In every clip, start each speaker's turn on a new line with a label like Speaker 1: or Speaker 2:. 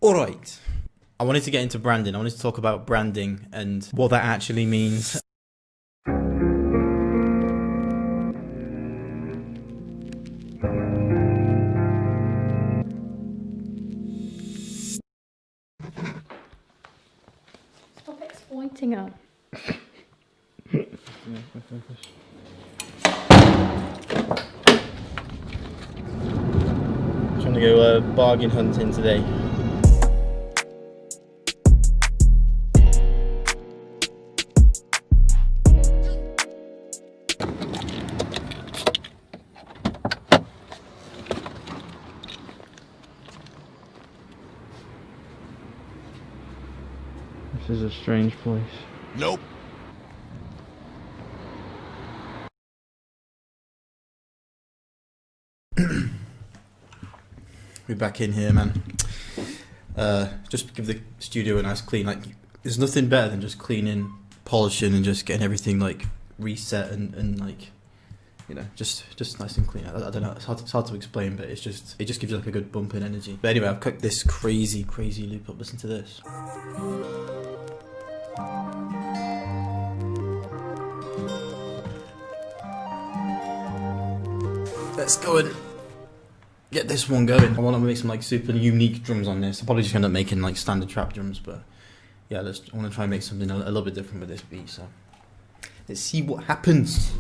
Speaker 1: Alright, I wanted to get into branding. I wanted to talk about branding and what that actually means.
Speaker 2: Stop exploiting her.
Speaker 1: Trying to go bargain hunting today. This is a strange place.
Speaker 3: Nope.
Speaker 1: We're back in here, man. Just give the studio a nice clean. Like, there's nothing better than just cleaning, polishing, and just getting everything like reset and like, you know, just nice and clean. I don't know. It's hard to explain, but it just gives you like a good bump in energy. But anyway, I've cooked this crazy loop up. Listen to this. Let's go and get this one going. I want to make some like super unique drums on this. I'll probably just end up making like standard trap drums, but yeah, I want to try and make something a little bit different with this beat. So let's see what happens.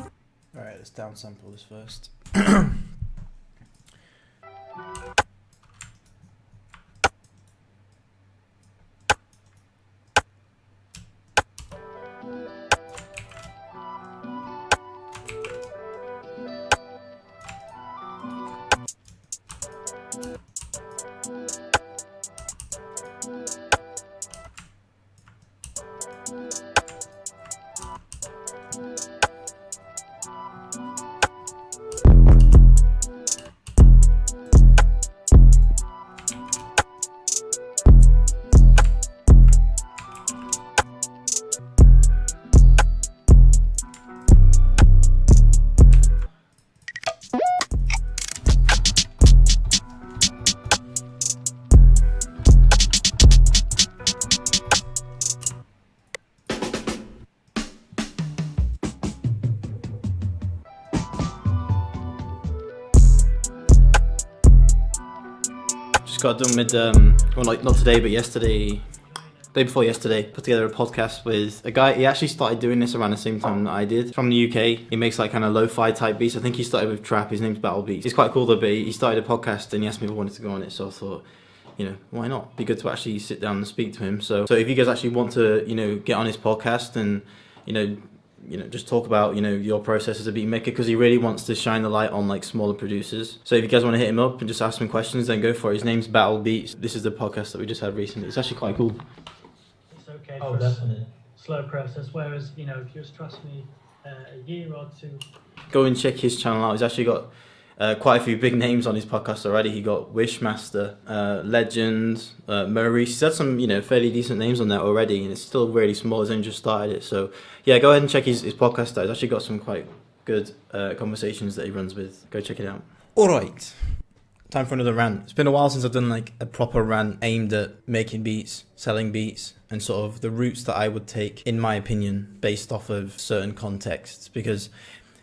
Speaker 1: All right, let's downsample this first. Got done with well, like not today but yesterday, day before yesterday, put together a podcast with a guy. He actually started doing this around the same time that I did. From the UK, he makes like kind of lo-fi type beats. I think he started with trap. His name's Battle Beats. He's quite cool though, but he started a podcast and he asked me if I wanted to go on it, so I thought, you know, why not? It'd be good to actually sit down and speak to him. So if you guys actually want to, you know, get on his podcast and you know, just talk about, you know, your process as a beat maker, because he really wants to shine the light on like smaller producers. So if you guys want to hit him up and just ask him questions, then go for it. His name's Battle Beats. This is the podcast that we just had recently. It's actually quite cool.
Speaker 4: It's okay
Speaker 5: Oh,
Speaker 4: for
Speaker 5: definitely.
Speaker 4: a slow process, whereas, you know, if you just trust me a year or two.
Speaker 1: Go and check his channel out. He's actually got quite a few big names on his podcast already. He got Wishmaster, Legend, Maurice. He's had some, you know, fairly decent names on there already, and it's still really small. He's only just started it. So yeah, go ahead and check his podcast out. He's actually got some quite good conversations that he runs with. Go check it out. Alright, time for another rant. It's been a while since I've done like a proper rant aimed at making beats, selling beats, and sort of the routes that I would take, in my opinion, based off of certain contexts. Because,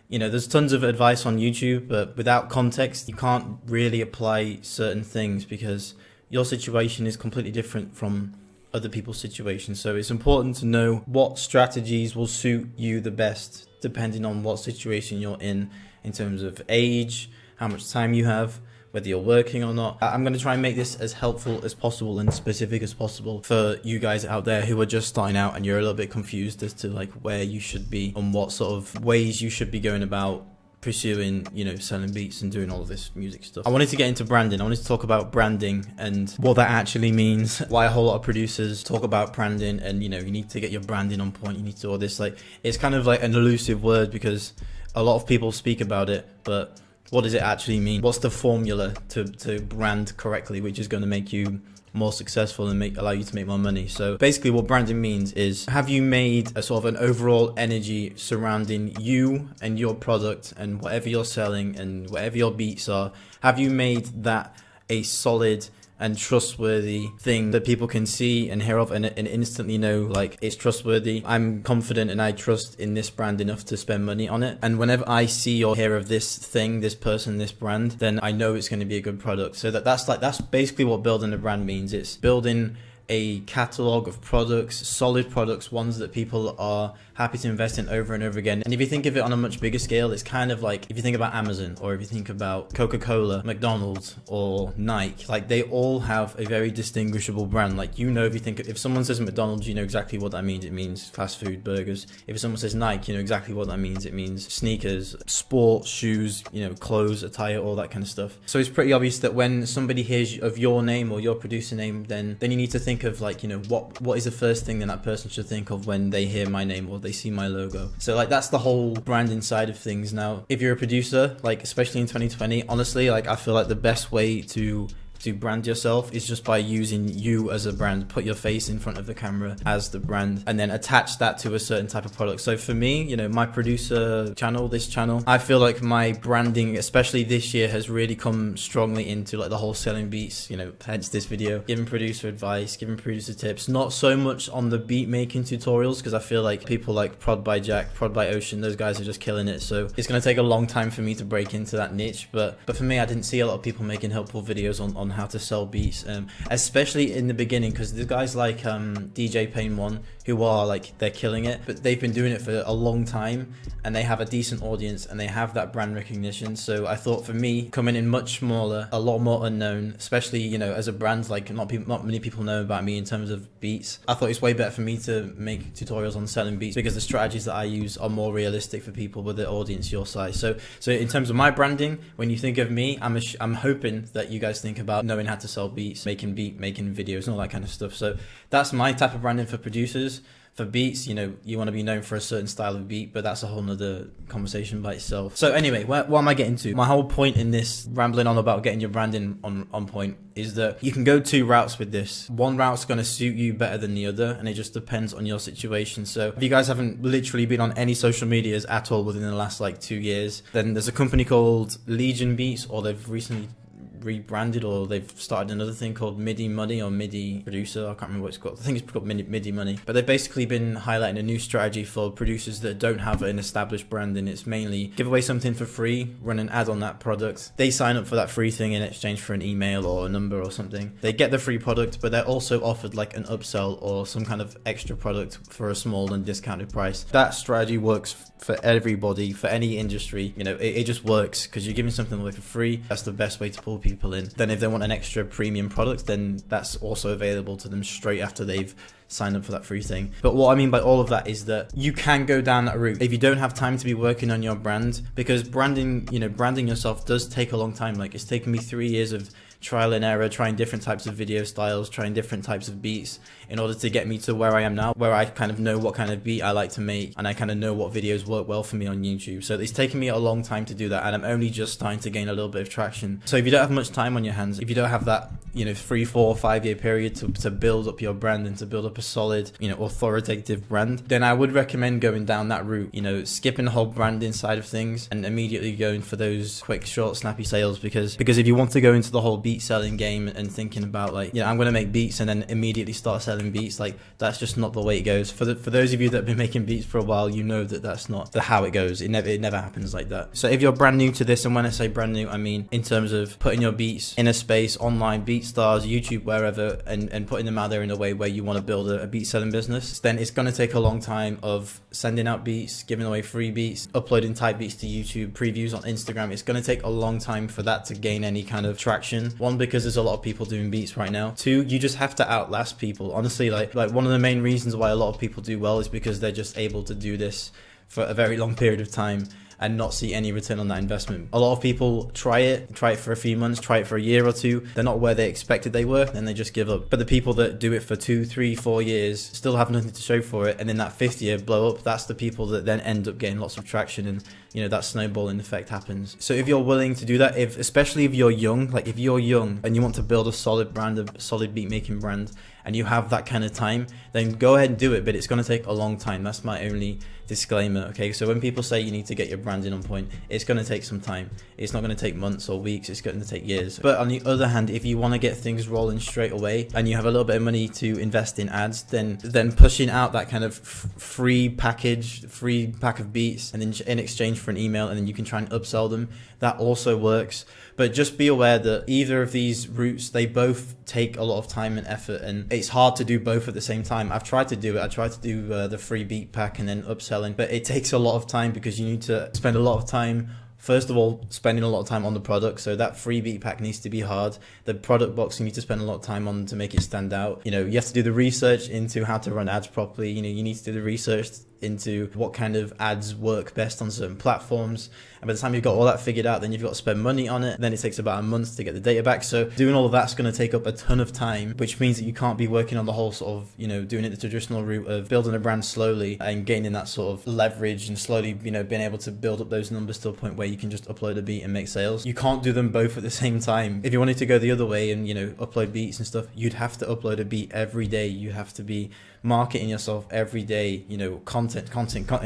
Speaker 1: you know, there's tons of advice on YouTube, but without context, you can't really apply certain things because your situation is completely different from other people's situations. So it's important to know what strategies will suit you the best, depending on what situation you're in terms of age, how much time you have, whether you're working or not. I'm going to try and make this as helpful as possible and specific as possible for you guys out there who are just starting out and you're a little bit confused as to like where you should be and what sort of ways you should be going about pursuing, you know, selling beats and doing all of this music stuff. I wanted to get into branding. I wanted to talk about branding and what that actually means, why a whole lot of producers talk about branding, and, you know, you need to get your branding on point, you need to do all this. Like, it's kind of like an elusive word because a lot of people speak about it, but what does it actually mean? What's the formula to brand correctly, which is going to make you more successful and allow you to make more money? So basically what branding means is, have you made a sort of an overall energy surrounding you and your product and whatever you're selling and whatever your beats are, have you made that a solid and trustworthy thing that people can see and hear of and instantly know like it's trustworthy. I'm confident and I trust in this brand enough to spend money on it. And whenever I see or hear of this thing, this person, this brand, then I know it's going to be a good product. So that's basically what building a brand means. It's building a catalog of products, solid products, ones that people are happy to invest in over and over again. And if you think of it on a much bigger scale, it's kind of like if you think about Amazon, or if you think about Coca-Cola, McDonald's, or Nike, like they all have a very distinguishable brand. Like, you know, if someone says McDonald's, you know exactly what that means. It means fast food burgers. If someone says Nike, you know exactly what that means. It means sneakers, sports, shoes, you know, clothes, attire, all that kind of stuff. So it's pretty obvious that when somebody hears of your name or your producer name, then you need to think of like, you know, what is the first thing that person should think of when they hear my name or they see my logo. So like that's the whole branding side of things. Now, if you're a producer, like especially in 2020, honestly, like I feel like the best way to brand yourself is just by using you as a brand. Put your face in front of the camera as the brand and then attach that to a certain type of product. So for me, you know, my producer channel, this channel, I feel like my branding, especially this year, has really come strongly into like the whole selling beats, you know, hence this video, giving producer advice, giving producer tips, not so much on the beat making tutorials, because I feel like people like Prod by Jack, Prod by Ocean, those guys are just killing it. So it's going to take a long time for me to break into that niche. But for me, I didn't see a lot of people making helpful videos on how to sell beats, especially in the beginning, because the guys like DJ Pain 1, who are like, they're killing it, but they've been doing it for a long time and they have a decent audience and they have that brand recognition. So I thought for me, coming in much smaller, a lot more unknown, especially, you know, as a brand, like not many people know about me in terms of beats. I thought it's way better for me to make tutorials on selling beats because the strategies that I use are more realistic for people with the audience your size. So in terms of my branding, when you think of me, I'm hoping that you guys think about knowing how to sell beats, making videos and all that kind of stuff. So that's my type of branding for producers. For beats, you know, you want to be known for a certain style of beat, but that's a whole nother conversation by itself. So anyway, what am I getting to? My whole point in this rambling on about getting your branding on point is that you can go two routes with this. One route's going to suit you better than the other, and it just depends on your situation. So if you guys haven't literally been on any social medias at all within the last like 2 years, then there's a company called Legion Beats, or they've recently rebranded, or they've started another thing called MIDI Money or MIDI Producer. I can't remember what it's called. I think it's called MIDI Money. But they've basically been highlighting a new strategy for producers that don't have an established brand, and it's mainly give away something for free, run an ad on that product. They sign up for that free thing in exchange for an email or a number or something. They get the free product, but they're also offered like an upsell or some kind of extra product for a small and discounted price. That strategy works for everybody, for any industry. You know, it just works because you're giving something away for free. That's the best way to pull people in. Then if they want an extra premium product, then that's also available to them straight after they've signed up for that free thing. But what I mean by all of that is that you can go down that route if you don't have time to be working on your brand, because branding yourself does take a long time. Like, it's taken me 3 years of trial and error, trying different types of video styles, trying different types of beats in order to get me to where I am now, where I kind of know what kind of beat I like to make and I kind of know what videos work well for me on YouTube. So it's taken me a long time to do that, and I'm only just starting to gain a little bit of traction. So if you don't have much time on your hands, if you don't have that, 3, 4, 5 year period to build up your brand and to build up a solid, authoritative brand, then I would recommend going down that route, skipping the whole branding side of things and immediately going for those quick, short, snappy sales, because if you want to go into the whole beat selling game and thinking about like, I'm going to make beats and then immediately start selling beats, like that's just not the way it goes. For those of you that have been making beats for a while, that's not how it goes. It never happens like that. So if you're brand new to this, and when I say brand new, I mean in terms of putting your beats in a space online, BeatStars, YouTube, wherever, and putting them out there in a way where you want to build a beat selling business, then it's going to take a long time of sending out beats, giving away free beats, uploading type beats to YouTube, previews on Instagram. It's going to take a long time for that to gain any kind of traction. One, because there's a lot of people doing beats right now. Two, you just have to outlast people. Honestly, like one of the main reasons why a lot of people do well is because they're just able to do this for a very long period of time and not see any return on that investment. A lot of people try it for a few months, try it for a year or two. They're not where they expected they were, and they just give up. But the people that do it for 2, 3, 4 years still have nothing to show for it, and in that 5th year blow up, that's the people that then end up getting lots of traction, and that snowballing effect happens. So if you're willing to do that, especially if you're young, like if you're young and you want to build a solid brand, a solid beat making brand, and you have that kind of time, then go ahead and do it, but it's going to take a long time. That's my only disclaimer. Okay, so when people say you need to get your brand branding on point, it's going to take some time. It's not going to take months or weeks, it's going to take years. But on the other hand, if you want to get things rolling straight away and you have a little bit of money to invest in ads, then pushing out that kind of free pack of beats, and then in exchange for an email, and then you can try and upsell them, that also works. But just be aware that either of these routes, they both take a lot of time and effort, and it's hard to do both at the same time. I've tried to do it. I tried to do the free beat pack and then upselling, but it takes a lot of time because you need to spend a lot of time, first of all, spending a lot of time on the product. So that free beat pack needs to be hard. The product box, you need to spend a lot of time on to make it stand out. You have to do the research into how to run ads properly. You need to do the research into what kind of ads work best on certain platforms. And by the time you've got all that figured out, then you've got to spend money on it. Then it takes about a month to get the data back. So doing all of that's going to take up a ton of time, which means that you can't be working on the whole sort of, doing it the traditional route of building a brand slowly and gaining that sort of leverage and slowly, being able to build up those numbers to a point where you can just upload a beat and make sales. You can't do them both at the same time. If you wanted to go the other way and, upload beats and stuff, you'd have to upload a beat every day. You have to be marketing yourself every day, content,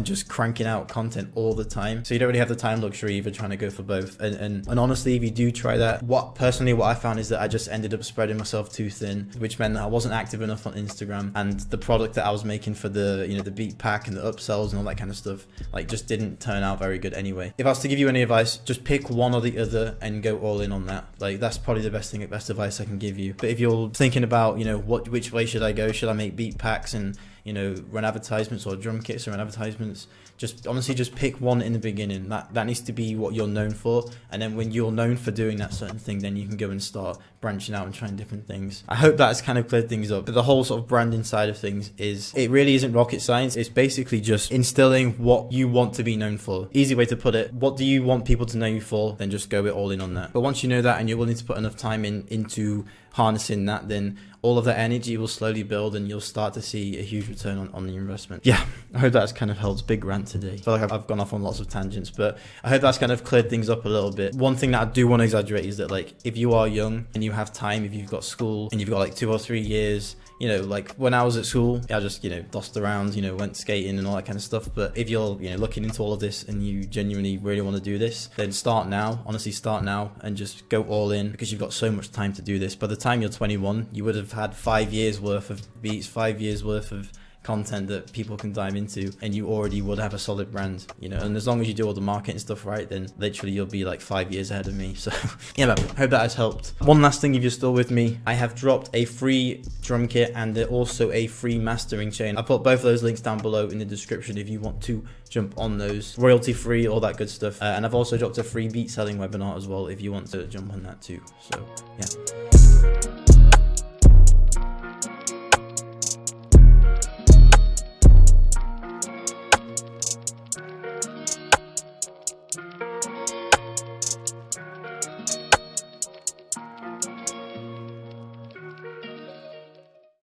Speaker 1: just cranking out content all the time. So you don't really have the time luxury either trying to go for both. And honestly, if you do try that, what I found is that I just ended up spreading myself too thin, which meant that I wasn't active enough on Instagram, and the product that I was making for the, the beat pack and the upsells and all that kind of stuff, just didn't turn out very good anyway. If I was to give you any advice, just pick one or the other and go all in on that. That's probably the best advice I can give you. But if you're thinking about, which way should I go? Should I make beat packs and run advertisements, or drum kits and run advertisements? Just pick one in the beginning. That needs to be what you're known for, and then when you're known for doing that certain thing, then you can go and start branching out and trying different things. I hope that's kind of cleared things up. But the whole sort of branding side of things it really isn't rocket science. It's basically just instilling what you want to be known for. Easy way to put it. What do you want people to know you for? Then just go it all in on that. But once you know that and you're willing to put enough time into harnessing that, then all of that energy will slowly build and you'll start to see a huge return on the investment. Yeah, I hope that's kind of helped. Big rant today. I feel like I've gone off on lots of tangents, but I hope that's kind of cleared things up a little bit. One thing that I do want to exaggerate is that if you are young and you have time, if you've got school and you've got 2 or 3 years, when I was at school, I just, dossed around, went skating and all that kind of stuff. But if you're, looking into all of this and you genuinely really want to do this, then start now. Honestly, start now and just go all in, because you've got so much time to do this. By the time you're 21, you would have had 5 years worth of beats, 5 years worth of content that people can dive into, and you already would have a solid brand, and as long as you do all the marketing stuff right, then literally you'll be 5 years ahead of me. So yeah, man, hope that has helped. One last thing, if you're still with me, I have dropped a free drum kit and also a free mastering chain. I put both of those links down below in the description if you want to jump on those, royalty free, all that good stuff. And I've also dropped a free beat selling webinar as well if you want to jump on that too. So yeah.